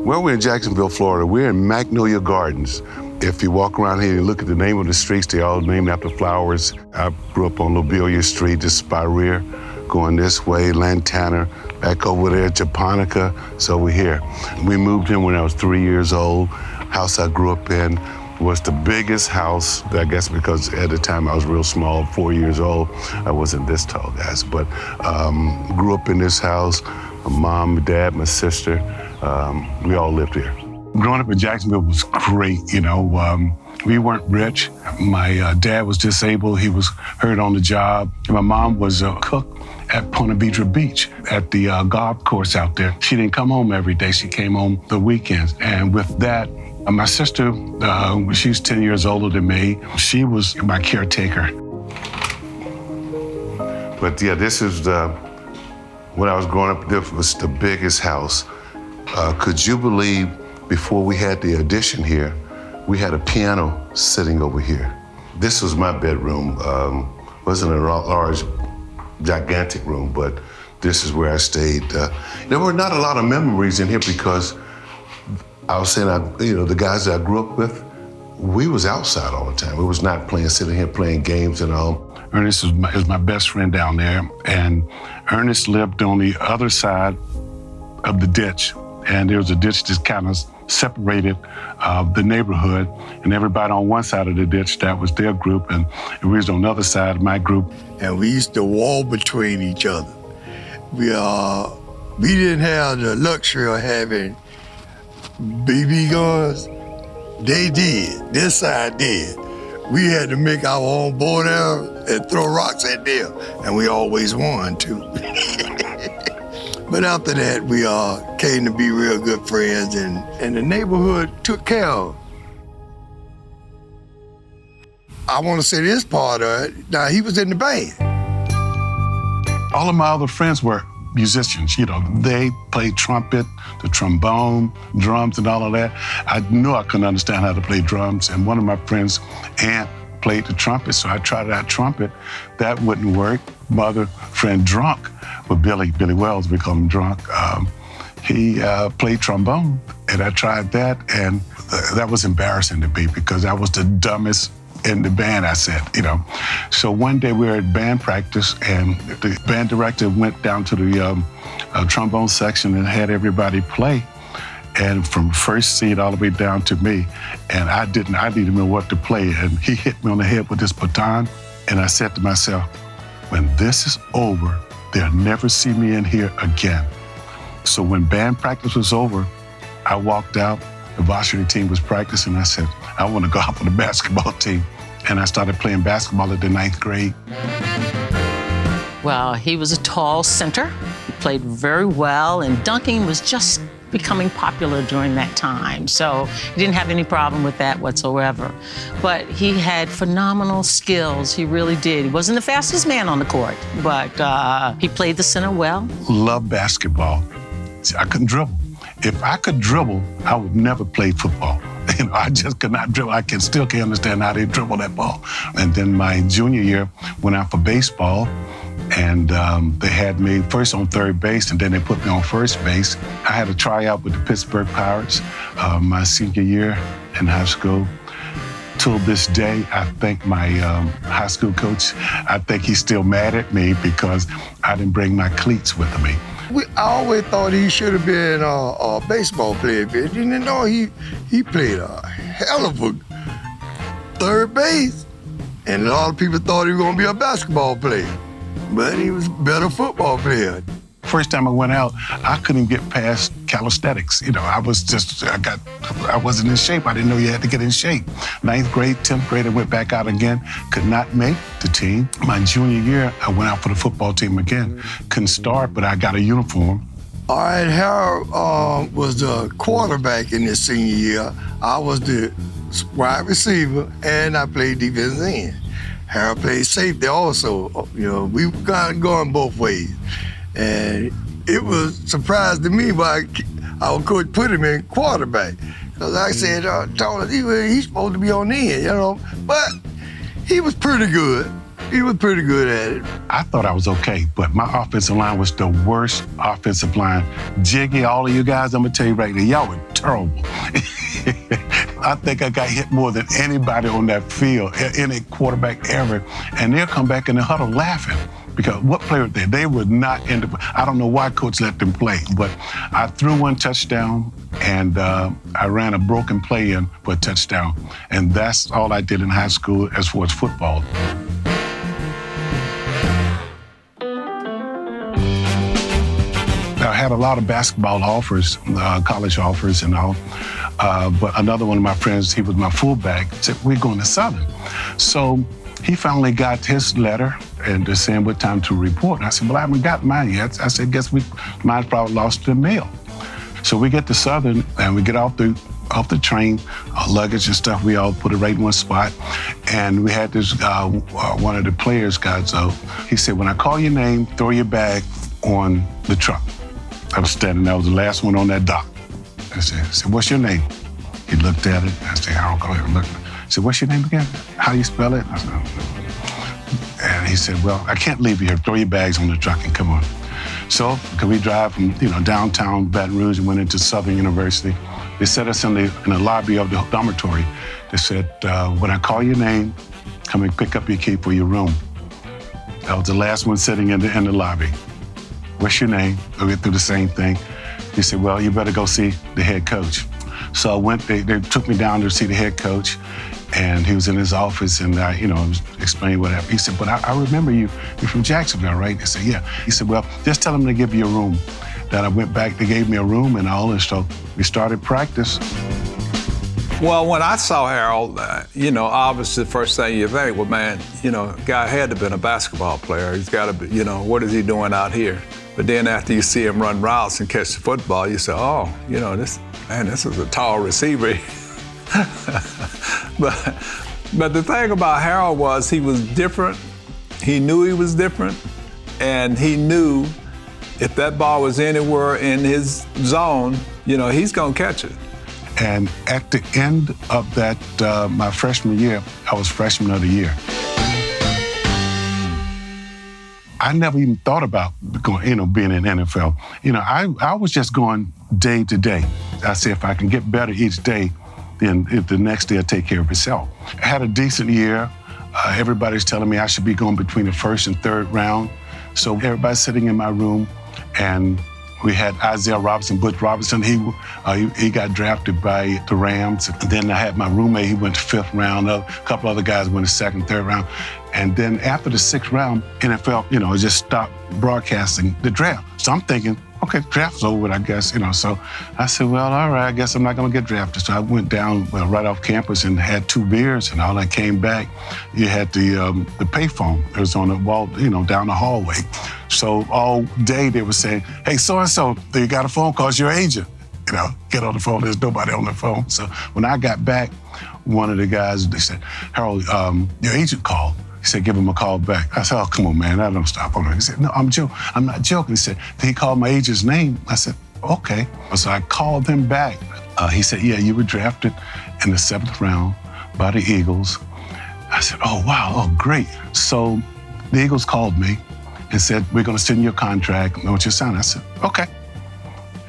Well, we're in Jacksonville, Florida. We're in Magnolia Gardens. If you walk around here and look at the name of the streets, they're all named after flowers. I grew up on Lobelia Street, just by rear, going this way, Lantana, back over there, Japonica. So we're here. We moved in when I was 3 years old. House I grew up in was the biggest house, I guess because at the time I was real small, 4 years old. I wasn't this tall, guys, but grew up in this house. My mom, my dad, my sister, we all lived here. Growing up in Jacksonville was great, you know. We weren't rich. My dad was disabled. He was hurt on the job. My mom was a cook at Ponte Vedra Beach at the golf course out there. She didn't come home every day. She came home the weekends. And with that, my sister, she's 10 years older than me. She was my caretaker. But yeah, this is when I was growing up, this was the biggest house. Could you believe before we had the addition here, we had a piano sitting over here. This was my bedroom. Wasn't a large, gigantic room, but this is where I stayed. There were not a lot of memories in here because I was saying, the guys that I grew up with, we was outside all the time. We was not sitting here playing games and all. Ernest is my best friend down there, and Ernest lived on the other side of the ditch, and there was a ditch that kind of separated the neighborhood, and everybody on one side of the ditch, that was their group, and we was on the other side, my group. And we used to war between each other. We didn't have the luxury of having BB guns. They did, this side did. We had to make our own bow down and throw rocks at them, and we always won too. But after that, we came to be real good friends, and the neighborhood took care of. I want to say this part of it. Now, he was in the band. All of my other friends were musicians. You know, they played trumpet, the trombone, drums, and all of that. I knew I couldn't understand how to play drums, and one of my friends, Aunt, played the trumpet, so I tried out trumpet. That wouldn't work. My other friend, Drunk, with Billy Wells, we call him Drunk, he played trombone, and I tried that, and that was embarrassing to me because I was the dumbest in the band, I said, you know. So one day we were at band practice, and the band director went down to the trombone section and had everybody play, and from first seat all the way down to me, and I didn't know what to play, and he hit me on the head with this baton, and I said to myself, when this is over, they'll never see me in here again. So when band practice was over, I walked out, the varsity team was practicing, I said, I want to go out for the basketball team. And I started playing basketball at the 9th grade. Well, he was a tall center. He played very well, and dunking was just becoming popular during that time. So he didn't have any problem with that whatsoever. But he had phenomenal skills, he really did. He wasn't the fastest man on the court, but he played the center well. Loved basketball. See, I couldn't dribble. If I could dribble, I would never play football. You know, I just could not dribble. I still can't understand how they dribble that ball. And then my junior year, went out for baseball, and they had me first on third base, and then they put me on first base. I had a tryout with the Pittsburgh Pirates my senior year in high school. Till this day, I think my high school coach, I think he's still mad at me because I didn't bring my cleats with me. I always thought he should have been a baseball player. Didn't know he played a hell of a third base. And a lot of people thought he was going to be a basketball player. But he was a better football player. First time I went out, I couldn't get past calisthenics. You know, I wasn't in shape. I didn't know you had to get in shape. 9th grade, 10th grade, I went back out again. Could not make the team. My junior year, I went out for the football team again. Couldn't start, but I got a uniform. All right, Harold was the quarterback in his senior year. I was the wide receiver, and I played defensive end. Harold played safety also. You know, we were kind of going both ways. And it was a surprise to me why our coach put him in quarterback. Because I said, told him he's supposed to be on the end, you know. But he was pretty good. He was pretty good at it. I thought I was okay, but my offensive line was the worst offensive line. Jiggy, all of you guys, I'm gonna tell you right now, y'all were terrible. I think I got hit more than anybody on that field, any quarterback ever. And they'll come back in the huddle laughing. Because what player were they? They were not in the, I don't know why coach let them play, but I threw one touchdown and I ran a broken play in for a touchdown. And that's all I did in high school as far as football. I had a lot of basketball offers, college offers and all. But another one of my friends, he was my fullback, said, we're going to Southern. So he finally got his letter and they're saying what time to report. And I said, well, I haven't got mine yet. I said, guess mine probably lost in the mail. So we get to Southern and we get off the train, our luggage and stuff, we all put it right in one spot. And we had this, one of the players guys, he said, when I call your name, throw your bag on the truck. I was standing there, I was the last one on that dock. I said, what's your name? He looked at it. I said, Harold Carmichael. He said, what's your name again? How do you spell it? I said, and he said, well, I can't leave you here. Throw your bags on the truck and come on. So, could we drive from downtown Baton Rouge and went into Southern University. They set us in the lobby of the dormitory. They said, when I call your name, come and pick up your key for your room. I was the last one sitting in the lobby. What's your name? We went through the same thing. He said, well, you better go see the head coach. So I went, they took me down to see the head coach, and he was in his office, and I, was explaining what happened. He said, but I remember you're from Jacksonville, right? I said, yeah. He said, well, just tell him to give you a room. Then I went back, they gave me a room and all, and so we started practice. Well, when I saw Harold, obviously the first thing you think, well, man, guy had to have been a basketball player. He's got to be, what is he doing out here? But then after you see him run routes and catch the football, you say, oh, this is a tall receiver. But the thing about Harold was he was different. He knew he was different, and he knew if that ball was anywhere in his zone, he's gonna catch it. And at the end of that, my freshman year, I was freshman of the year. I never even thought about going, being in the NFL. I was just going day to day. I said, if I can get better each day, then the next day will take care of itself. I had a decent year. Everybody's telling me I should be going between the first and third round. So everybody's sitting in my room, and we had Isaiah Robinson, Butch Robinson. He got drafted by the Rams. And then I had my roommate, he went to fifth round. A couple other guys went to second, third round. And then after the sixth round, NFL, just stopped broadcasting the draft. So I'm thinking, okay, draft's over, I guess, So I said, well, all right, I guess I'm not gonna get drafted. So I went down right off campus and had 2 beers, and all I came back, you had the payphone. It was on the wall, down the hallway. So all day they were saying, hey, so-and-so, you got a phone call, it's your agent. Get on the phone, there's nobody on the phone. So when I got back, one of the guys, they said, Harold, your agent called. He said, give him a call back. I said, oh, come on, man, I don't stop on it. He said, no, I'm not joking. He said, he called my agent's name. I said, okay. So I called him back. He said, yeah, you were drafted in the 7th round by the Eagles. I said, oh, wow, oh, great. So the Eagles called me and said, we're gonna send you a contract. Know what you're signing? I said, okay.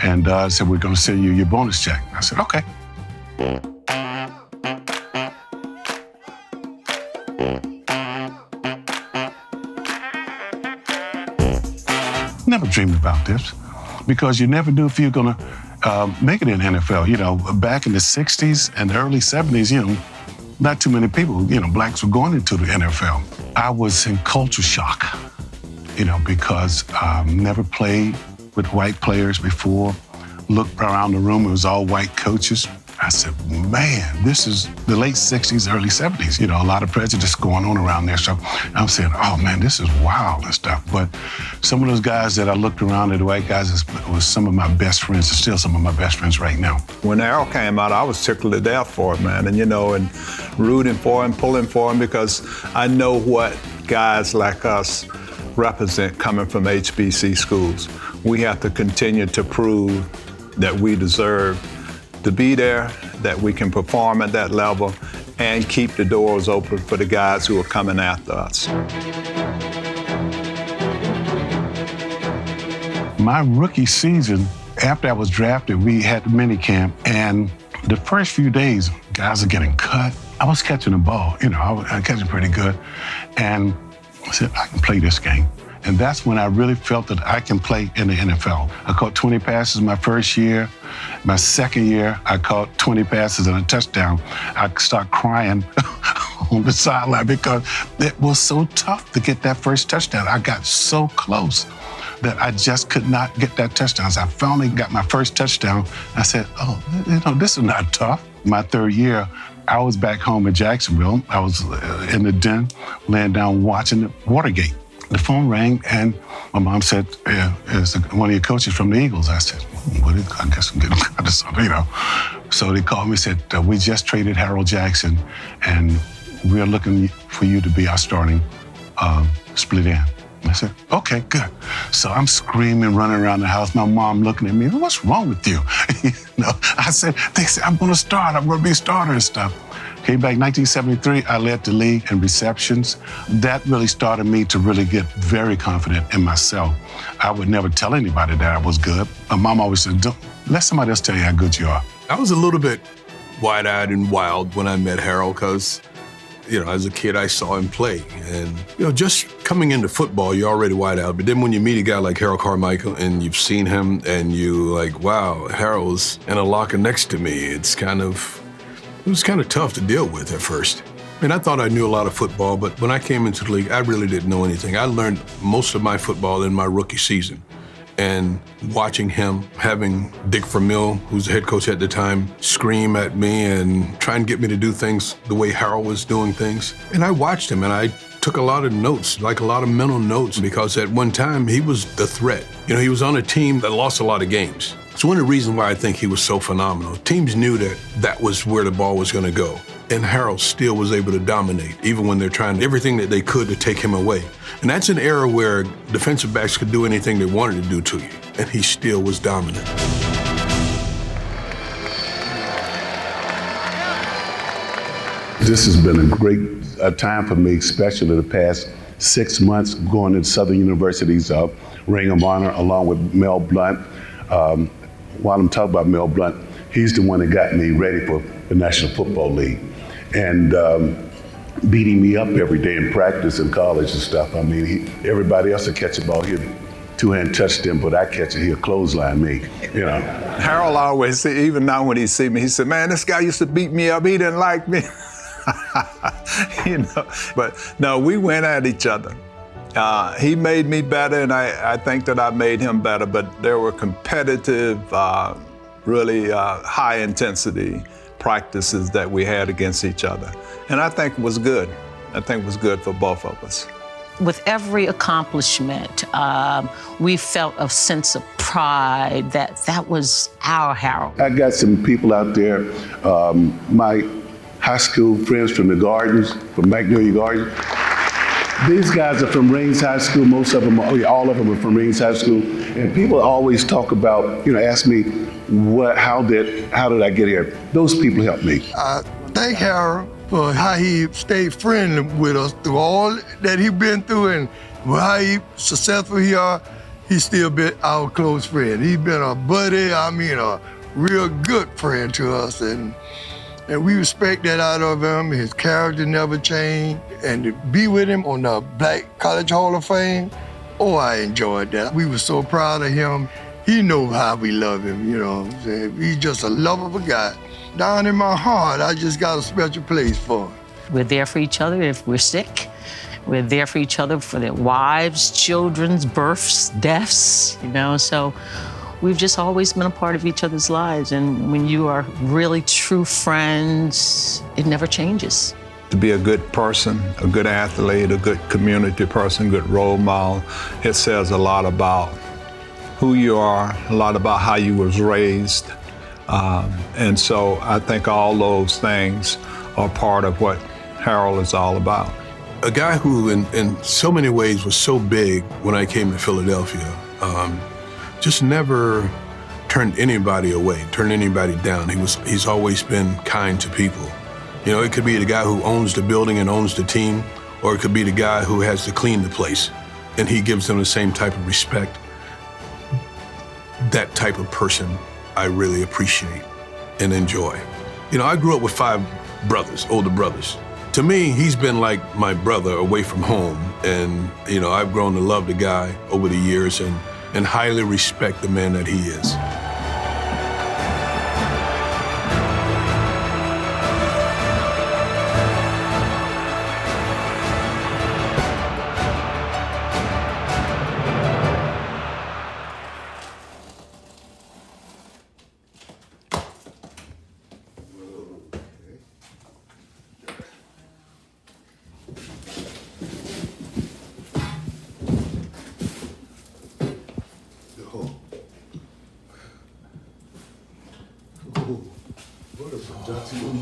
And said, we're gonna send you your bonus check. I said, okay. Never dreamed about this, because you never knew if you're gonna make it in the NFL. Back in the 60s and the early 70s, not too many people, blacks were going into the NFL. I was in culture shock, because never played with white players before. Looked around the room, it was all white coaches. I said, man, this is the late 60s, early 70s. A lot of prejudice going on around there. So I'm saying, oh man, this is wild and stuff. But some of those guys that I looked around at, the white guys, was some of my best friends, and still some of my best friends right now. When Harold came out, I was tickled to death for it, man. And rooting for him, pulling for him, because I know what guys like us represent coming from HBC schools. We have to continue to prove that we deserve to be there, that we can perform at that level, and keep the doors open for the guys who are coming after us. My rookie season, after I was drafted, we had mini camp, and the first few days, guys are getting cut. I was catching the ball, I was catching pretty good, and I said, I can play this game. And that's when I really felt that I can play in the NFL. I caught 20 passes my first year. My second year, I caught 20 passes and a touchdown. I started crying on the sideline because it was so tough to get that first touchdown. I got so close that I just could not get that touchdown. So I finally got my first touchdown. I said, this is not tough. My third year, I was back home in Jacksonville. I was in the den, laying down watching Watergate. The phone rang, and my mom said, it's one of your coaches from the Eagles. I said, I guess I'm getting cut or something, So they called me and said, we just traded Harold Jackson, and we're looking for you to be our starting split end. I said, okay, good. So I'm screaming, running around the house. My mom looking at me, what's wrong with you? I said, they said, I'm gonna start. I'm gonna be a starter and stuff. Came back 1973, I led the league in receptions. That really started me to really get very confident in myself. I would never tell anybody that I was good. My mom always said, don't let somebody else tell you how good you are. I was a little bit wide-eyed and wild when I met Harold because, as a kid, I saw him play. And, just coming into football, you're already wide-eyed. But then when you meet a guy like Harold Carmichael and you've seen him and you like, wow, Harold's in a locker next to me, it was kind of tough to deal with at first. I thought I knew a lot of football, but when I came into the league, I really didn't know anything. I learned most of my football in my rookie season. And watching him, having Dick Vermeil, who's the head coach at the time, scream at me and try and get me to do things the way Harold was doing things. And I watched him, and I took a lot of notes, like a lot of mental notes, because at one time, he was the threat. He was on a team that lost a lot of games. It's one of the reasons why I think he was so phenomenal. Teams knew that that was where the ball was going to go. And Harold still was able to dominate, even when they're trying everything that they could to take him away. And that's an era where defensive backs could do anything they wanted to do to you, and he still was dominant. This has been a great time for me, especially the past 6 months, going to Southern University's Ring of Honor along with Mel Blount. While I'm talking about Mel Blount, he's the one that got me ready for the National Football League. And beating me up every day in practice in college and stuff. Everybody else will catch a ball, he'll two-hand touch them, but I catch it, he'll clothesline me, Harold always say, even now when he see me, he said, man, this guy used to beat me up, he didn't like me. But no, we went at each other. He made me better, and I think that I made him better, but there were competitive, really high-intensity practices that we had against each other. And I think it was good. I think it was good for both of us. With every accomplishment, we felt a sense of pride that was our Harold. I got some people out there, my high school friends from the Gardens, from Magnolia Gardens. These guys are from Rains High School. Most of them, all of them are from Rains High School. And people always talk about, ask me, how did I get here? Those people helped me. I thank Harold for how he stayed friendly with us through all that he's been through, and how successful he are. He's still been our close friend. He's been a buddy, a real good friend to us, and we respect that out of him. His character never changed, and to be with him on the Black College Hall of Fame, I enjoyed that. We were so proud of him. He knows how we love him, He's just a lovable guy. Down in my heart, I just got a special place for him. We're there for each other if we're sick. We're there for each other for their wives, children's births, deaths, so we've just always been a part of each other's lives. And when you are really true friends, it never changes. To be a good person, a good athlete, a good community person, good role model, it says a lot about who you are, a lot about how you was raised. And so I think all those things are part of what Harold is all about. A guy who in so many ways was so big when I came to Philadelphia, just never turned anybody away, turned anybody down. He's always been kind to people. You know, it could be the guy who owns the building and owns the team, or it could be the guy who has to clean the place, and he gives them the same type of respect. That type of person I really appreciate and enjoy. You know, I grew up with 5 brothers, older brothers. To me, he's been like my brother away from home, and, you know, I've grown to love the guy over the years and highly respect the man that he is.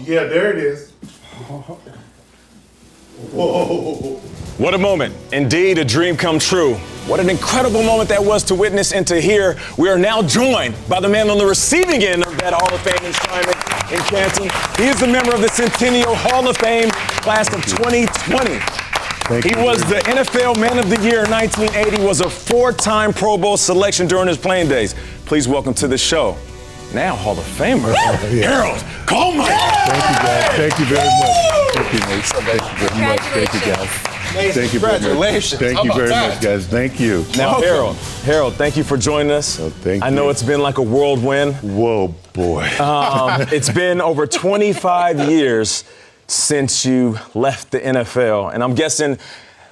Yeah, there it is. Whoa. What a moment. Indeed, a dream come true. What an incredible moment that was to witness and to hear. We are now joined by the man on the receiving end of that Hall of Fame enshrinement in Canton. He is a member of the Centennial Hall of Fame class of 2020. He was the NFL Man of the Year in 1980, was a 4-time Pro Bowl selection during his playing days. Please welcome to the show, now Hall of Famer, Harold Carmichael. Thank you, guys. Thank you very much. Thank you, Nate. Thank you very much. Thank you, guys. Thank you very much. Congratulations. Thank you very much, guys. Thank you. Now, Harold, thank you for joining us. Oh, thank I know you. it's been like a whirlwind. Whoa, boy. It's been over 25 years since you left the NFL, and I'm guessing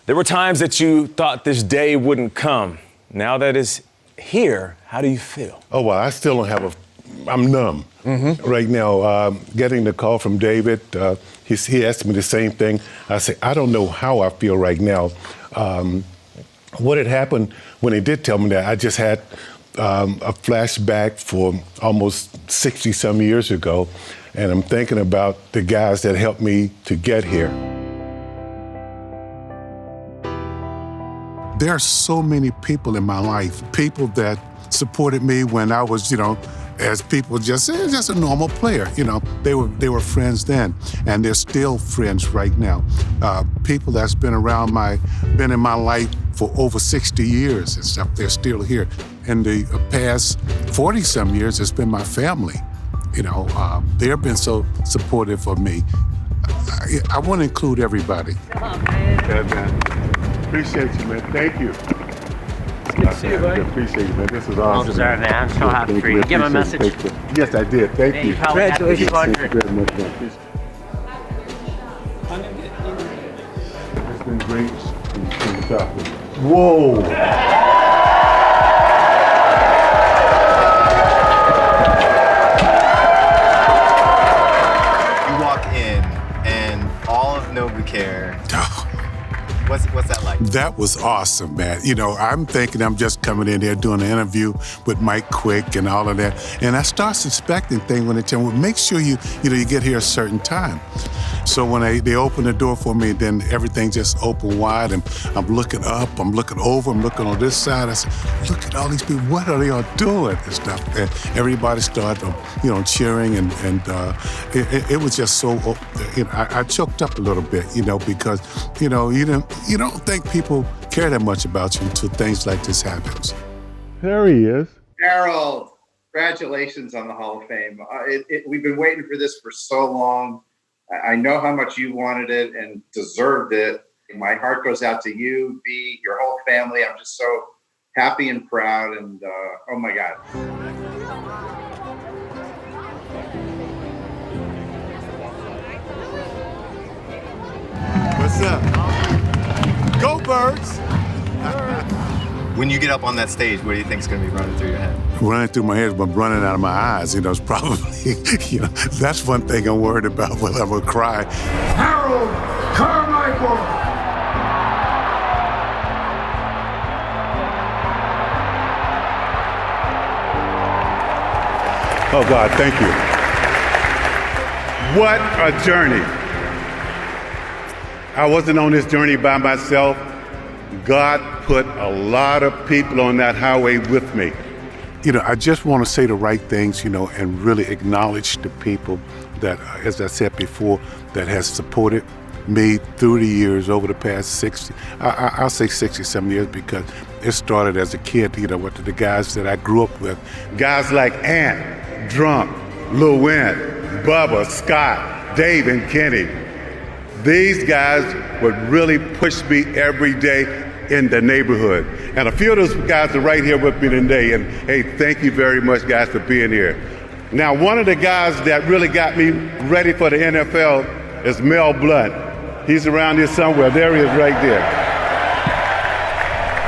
there were times that you thought this day wouldn't come. Now that it's here, how do you feel? Oh, well, I still don't have I'm numb right now. Getting the call from David, he asked me the same thing. I said, I don't know how I feel right now. What had happened when he did tell me that, I just had a flashback for almost 60-some years ago, and I'm thinking about the guys that helped me to get here. There are so many people in my life, people that supported me when I was, as people just a normal player. They were friends then, and they're still friends right now. People that's been in my life for over 60 years and stuff, they're still here. In the past 40-some years, it's been my family. They've been so supportive of me. I want to include everybody. Come on, man. Yeah, man. Appreciate you, man. Thank you. Good to see you, buddy. Appreciate you, man. This is awesome. Well deserved, man. I'm so happy for you. Give him a message. Yes, I did. Thank Man, you. you probably had to be Thank you 200. very much, man. It's been great to talk with you. Whoa! What's that like? That was awesome, man. I'm thinking I'm just coming in there doing an interview with Mike Quick and all of that. And I start suspecting things when they tell me, well, make sure you get here a certain time. So when they open the door for me, then everything just opened wide, and I'm looking up, I'm looking over, I'm looking on this side. I said, look at all these people, what are they all doing and stuff? And everybody started, cheering, and it was just so, I choked up a little bit, because, you don't think people care that much about you until things like this happens. There he is. Harold, congratulations on the Hall of Fame. We've been waiting for this for so long. I know how much you wanted it and deserved it. My heart goes out to you, B, your whole family. I'm just so happy and proud, and oh my God. What's up? Go Birds! When you get up on that stage, what do you think is going to be running through your head? Running through my head, but running out of my eyes, it's probably, that's one thing I'm worried about, whether I'm going to cry. Harold Carmichael! Oh, God, thank you. What a journey. I wasn't on this journey by myself. God put a lot of people on that highway with me. I just want to say the right things, and really acknowledge the people that, as I said before, that has supported me through the years over the past 'I'll say 67 years, because it started as a kid, with the guys that I grew up with. Guys like Ant, Drunk, Lil Wayne, Bubba, Scott, Dave, and Kenny. These guys would really push me every day in the neighborhood. And a few of those guys are right here with me today. And hey, thank you very much, guys, for being here. Now, one of the guys that really got me ready for the NFL is Mel Blount. He's around here somewhere. There he is right there.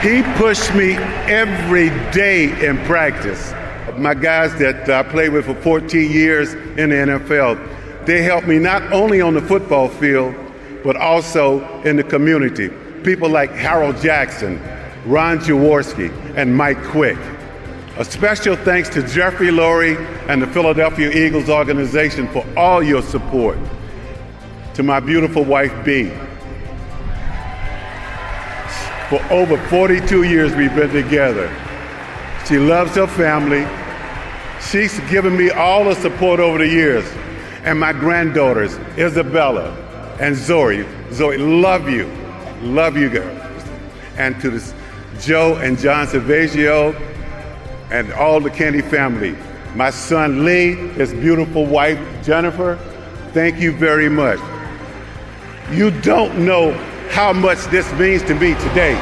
He pushed me every day in practice. My guys that I played with for 14 years in the NFL, they helped me not only on the football field, but also in the community. People like Harold Jackson, Ron Jaworski, and Mike Quick. A special thanks to Jeffrey Lurie and the Philadelphia Eagles organization for all your support. To my beautiful wife, Bea. For over 42 years we've been together. She loves her family. She's given me all the support over the years. And my granddaughters, Isabella and Zoe. Zoe, love you. Love you, girls. And to Joe and John Savagio and all the Kennedy family. My son Lee, his beautiful wife Jennifer, thank you very much. You don't know how much this means to me today.